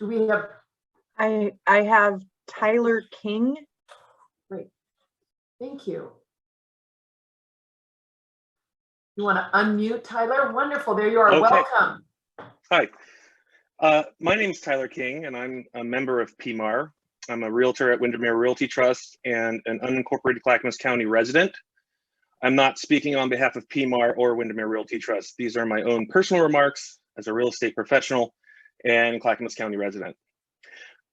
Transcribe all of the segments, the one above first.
Do we have? I have Tyler King. Great. Thank you. You want to unmute, Tyler? Wonderful. There you are. Okay. Welcome. Hi. My name is Tyler King, and I'm a member of PMAR. I'm a realtor at Windermere Realty Trust and an unincorporated Clackamas County resident. I'm not speaking on behalf of PMAR or Windermere Realty Trust. These are my own personal remarks as a real estate professional and Clackamas County resident.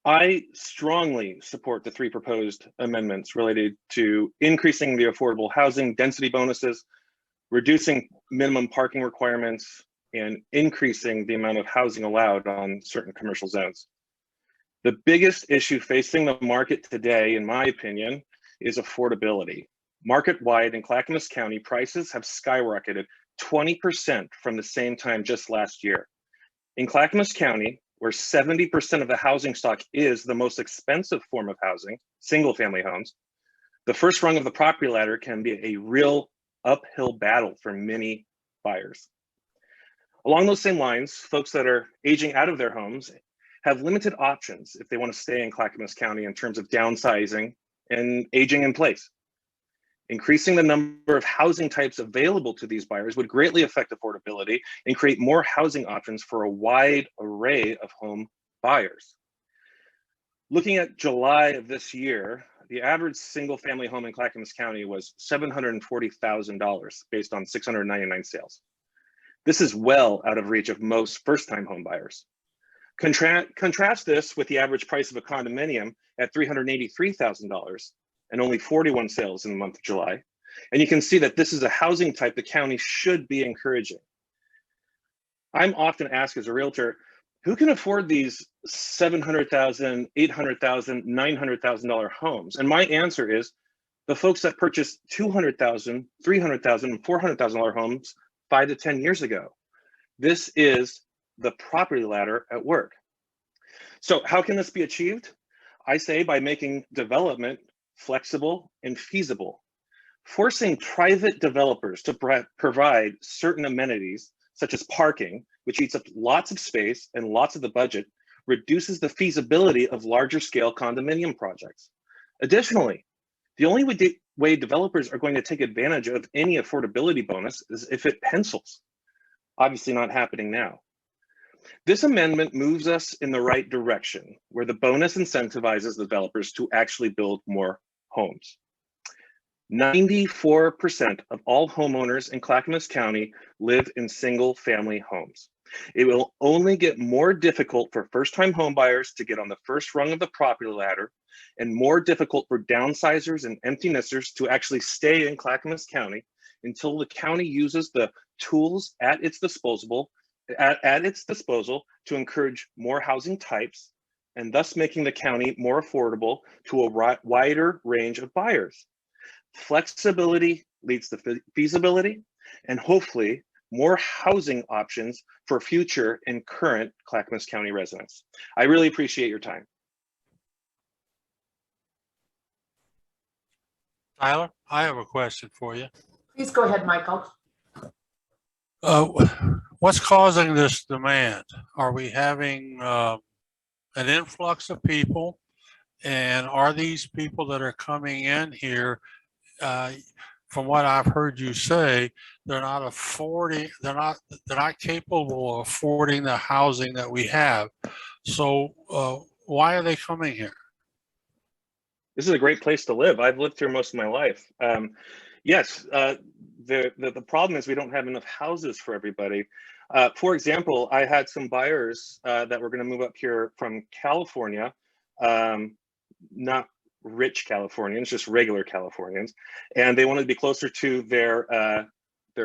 I strongly support the 3 proposed amendments related to increasing the affordable housing density bonuses, reducing minimum parking requirements, and increasing the amount of housing allowed on certain commercial zones. The biggest issue facing the market today, in my opinion, is affordability. Market-wide in Clackamas County, prices have skyrocketed 20% from the same time just last year. In Clackamas County, where 70% of the housing stock is the most expensive form of housing, single-family homes, the first rung of the property ladder can be a real uphill battle for many buyers. Along those same lines, folks that are aging out of their homes have limited options if they want to stay in Clackamas County in terms of downsizing and aging in place. Increasing the number of housing types available to these buyers would greatly affect affordability and create more housing options for a wide array of home buyers. Looking at July of this year, the average single family home in Clackamas County was $740,000 based on 699 sales. This is well out of reach of most first-time home buyers. Contrast this with the average price of a condominium at $383,000 and only 41 sales in the month of July. And you can see that this is a housing type the county should be encouraging. I'm often asked as a realtor, who can afford these $700,000, $800,000, $900,000 homes? And my answer is the folks that purchased $200,000, $300,000, and $400,000 homes 5 to 10 years ago. This is the property ladder at work. So how can this be achieved? I say by making development flexible and feasible, forcing private developers to provide certain amenities such as parking, which eats up lots of space and lots of the budget, reduces the feasibility of larger scale condominium projects. Additionally, the only way developers are going to take advantage of any affordability bonus is if it pencils. Obviously not happening now. This amendment moves us in the right direction, where the bonus incentivizes developers to actually build more homes. 94% of all homeowners in Clackamas County live in single-family homes. It will only get more difficult for first-time homebuyers to get on the first rung of the property ladder, and more difficult for downsizers and empty nesters to actually stay in Clackamas County until the county uses the tools at its disposal to encourage more housing types, and thus making the county more affordable to a wider range of buyers. Flexibility leads to feasibility and hopefully more housing options for future and current Clackamas County residents. I really appreciate your time. Tyler, I have a question for you. Please go ahead, Michael. What's causing this demand? Are we having an influx of people? And are these people that are coming in here, from what I've heard you say, they're not capable of affording the housing that we have. So why are they coming here? This is a great place to live. I've lived here most of my life. Yes, the problem is we don't have enough houses for everybody. For example, I had some buyers that were going to move up here from California, not rich Californians, just regular Californians, and they wanted to be closer to their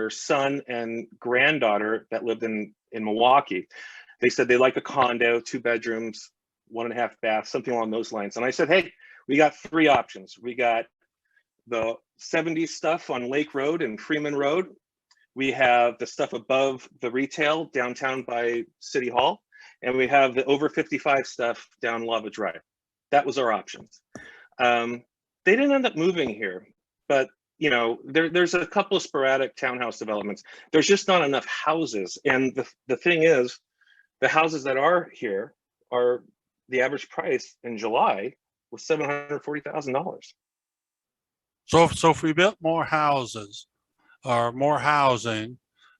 son and granddaughter that lived in Milwaukee. They said they like a condo, 2 bedrooms, 1.5 baths, something along those lines. And I said, hey, we got 3 options. We got the 70s stuff on Lake Road and Freeman Road. We have the stuff above the retail downtown by City Hall, and we have the over 55 stuff down Lava Drive. That was our options. They didn't end up moving here, but you know, there's a couple of sporadic townhouse developments. There's just not enough houses. And the thing is, the houses that are here are the average price in July was $740,000. So if we built more houses or more housing,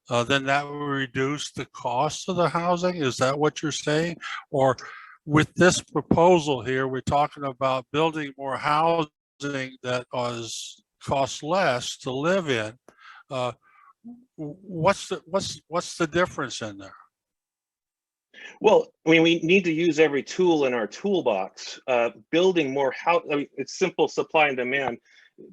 then that would reduce the cost of the housing? Is that what you're saying? Or with this proposal here, we're talking about building more housing that costs less to live in. What's the difference in there? Well, I mean, we need to use every tool in our toolbox. Building more house, I mean, it's simple supply and demand.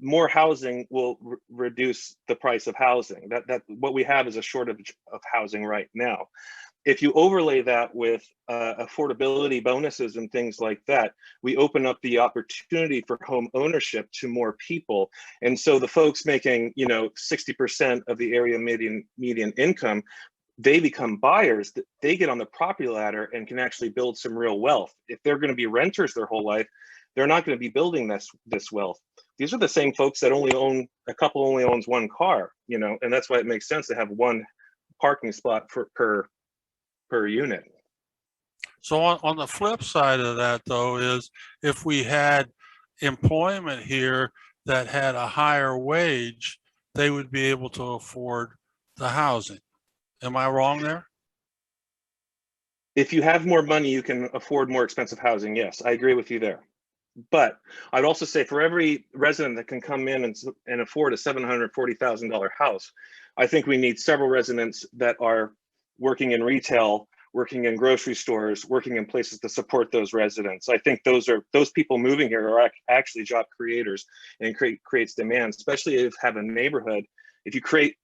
More housing will reduce the price of housing. That what we have is a shortage of housing right now. If you overlay that with affordability bonuses and things like that, we open up the opportunity for home ownership to more people. And so the folks making, 60% of the area median income, they become buyers. They get on the property ladder and can actually build some real wealth. If they're going to be renters their whole life, they're not going to be building this wealth. These are the same folks that only owns one car, and that's why it makes sense to have one parking spot per unit. So on the flip side of that, though, is if we had employment here that had a higher wage, they would be able to afford the housing. Am I wrong there? If you have more money, you can afford more expensive housing. Yes, I agree with you there. But I'd also say for every resident that can come in and afford a $740,000 house, I think we need several residents that are working in retail, working in grocery stores, working in places to support those residents. I think those people moving here are actually job creators, and creates demand, especially if you have a neighborhood. If you create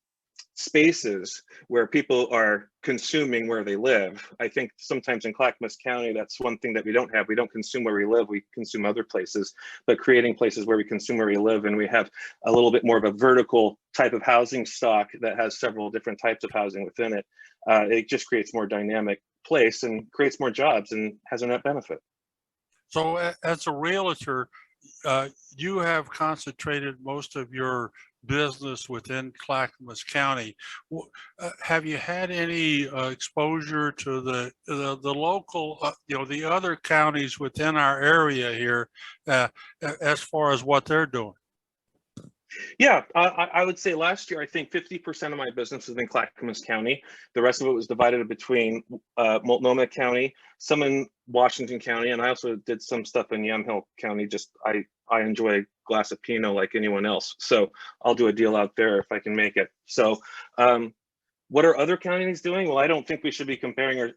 spaces where people are consuming where they live. I think sometimes in Clackamas County, that's one thing that we don't have. We don't consume where we live, we consume other places, but creating places where we consume where we live, and we have a little bit more of a vertical type of housing stock that has several different types of housing within it. It just creates more dynamic place and creates more jobs and has a net benefit. So as a realtor, you have concentrated most of your business within Clackamas County. Have you had any exposure to the local, the other counties within our area here, as far as what they're doing? Yeah, I would say last year, I think 50% of my business was in Clackamas County. The rest of it was divided between Multnomah County, some in Washington County, and I also did some stuff in Yamhill County. Just I enjoy a glass of Pinot like anyone else, so I'll do a deal out there if I can make it. So what are other counties doing? Well, I don't think we should be comparing.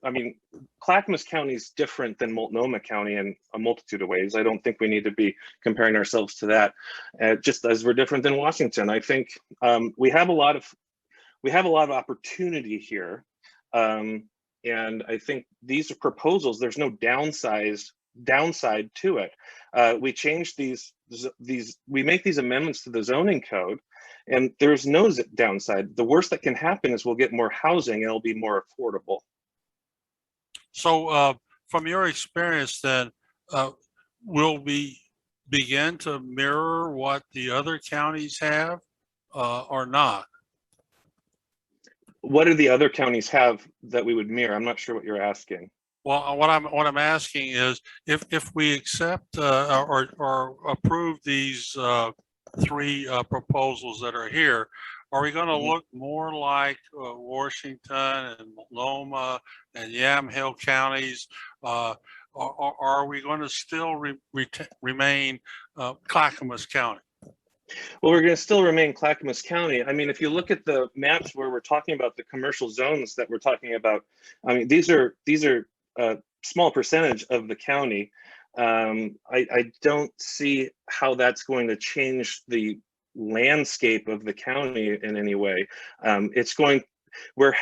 Clackamas County is different than Multnomah County in a multitude of ways. I don't think we need to be comparing ourselves to that, just as we're different than Washington. I think we have a lot of opportunity here, and I think these are proposals. There's no downside to it. We change we make these amendments to the zoning code, and there's no downside. The worst that can happen is we'll get more housing and it'll be more affordable. So from your experience then, will we begin to mirror what the other counties have or not? What do the other counties have that we would mirror? I'm not sure what you're asking. Well, what I'm asking is if we accept or approve these three proposals that are here, are we going to look more like Washington and Multnomah and Yamhill counties? Or are we going to still remain Clackamas County? Well, we're going to still remain Clackamas County. I mean, if you look at the maps where we're talking about the commercial zones that we're talking about, I mean, these are a small percentage of the county. I don't see how that's going to change the landscape of the county in any way. We're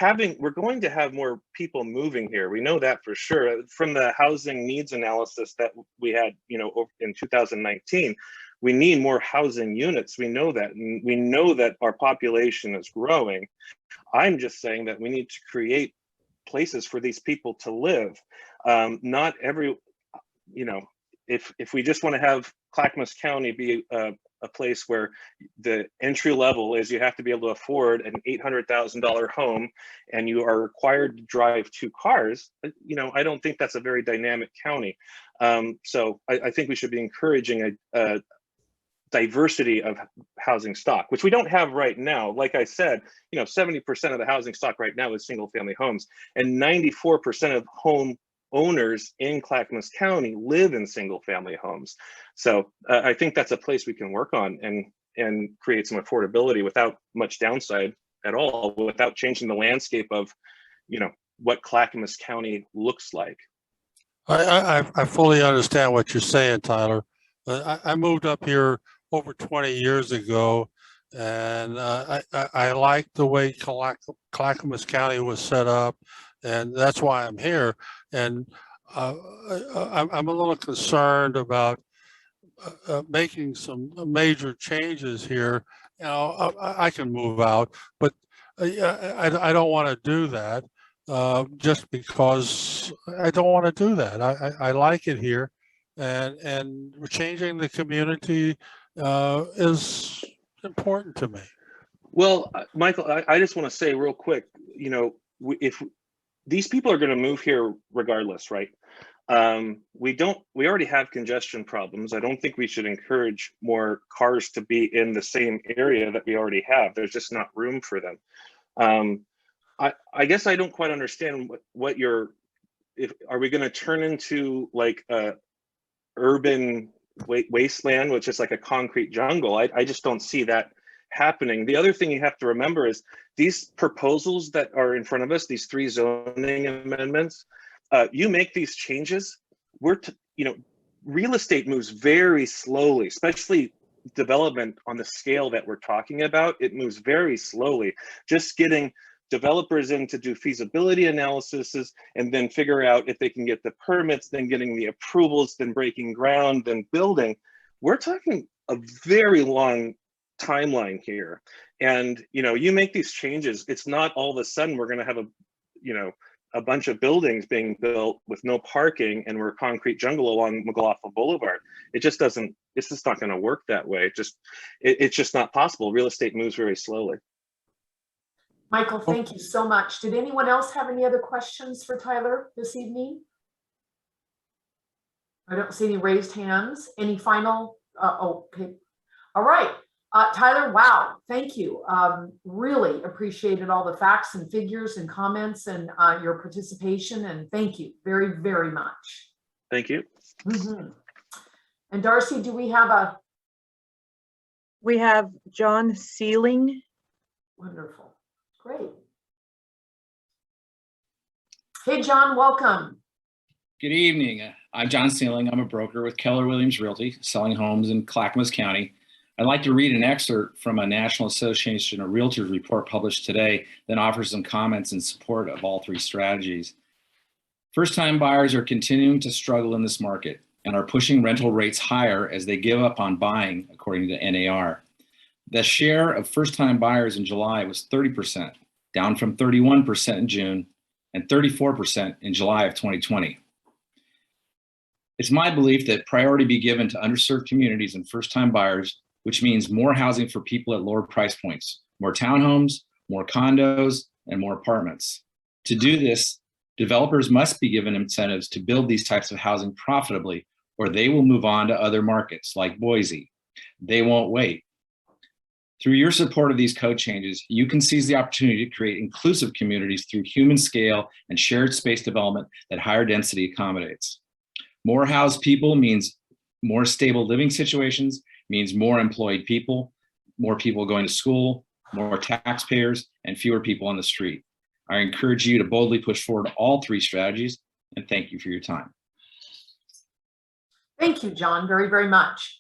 going to have more people moving here. We know that for sure. From the housing needs analysis that we had, in 2019, we need more housing units. We know that, and we know that our population is growing. I'm just saying that we need to create places for these people to live. Not every, if we just want to have Clackamas County be a place where the entry level is you have to be able to afford an $800,000 home and you are required to drive 2 cars, I don't think that's a very dynamic county. So I think we should be encouraging a diversity of housing stock, which we don't have right now. Like I said, 70% of the housing stock right now is single family homes, and 94% of home owners in Clackamas County live in single family homes. So I think that's a place we can work on and create some affordability without much downside at all, without changing the landscape of, what Clackamas County looks like. I fully understand what you're saying, Tyler. I moved up here over 20 years ago, and I like the way Clackamas County was set up, and that's why I'm here. And I'm a little concerned about making some major changes here. I can move out, but I don't want to do that just because I don't want to do that. I like it here, and changing the community is important to me. Well, Michael, I just want to say real quick, if these people are going to move here regardless, right? We already have congestion problems. I don't think we should encourage more cars to be in the same area that we already have. There's just not room for them. I guess I don't quite understand what are we going to turn into like a urban wasteland, which is like a concrete jungle? I just don't see that happening. The other thing you have to remember is these proposals that are in front of us, these 3 zoning amendments, you make these changes, real estate moves very slowly, especially development on the scale that we're talking about. It moves very slowly. Just getting developers in to do feasibility analyses and then figure out if they can get the permits, then getting the approvals, then breaking ground, then building. We're talking a very long timeline here. And, you make these changes, it's not all of a sudden we're going to have a bunch of buildings being built with no parking and we're concrete jungle along McLaughlin Boulevard. It's just not going to work that way. It's just not possible. Real estate moves very slowly. Michael, thank you so much. Did anyone else have any other questions for Tyler this evening? I don't see any raised hands. Any final? Okay. All right. Tyler, wow, thank you. Really appreciated all the facts and figures and comments and your participation, and thank you very, very much. Thank you. And Darcy, do we have We have John Sieling. Wonderful. Great. Hey, John, welcome. Good evening. I'm John Sieling. I'm a broker with Keller Realty, selling homes in Clackamas County. I'd like to read an excerpt from a National Association of Realtors report published today that offers some comments in support of all 3 strategies. First-time buyers are continuing to struggle in this market and are pushing rental rates higher as they give up on buying, according to NAR. The share of first-time buyers in July was 30%, down from 31% in June and 34% in July of 2020. It's my belief that priority be given to underserved communities and first-time buyers, which means more housing for people at lower price points, more townhomes, more condos, and more apartments. To do this, developers must be given incentives to build these types of housing profitably, or they will move on to other markets like Boise. They won't wait. Through your support of these code changes, you can seize the opportunity to create inclusive communities through human scale and shared space development that higher density accommodates. More housed people means more stable living situations, means more employed people, more people going to school, more taxpayers, and fewer people on the street. I encourage you to boldly push forward all 3 strategies, and thank you for your time. Thank you, John, very, very much.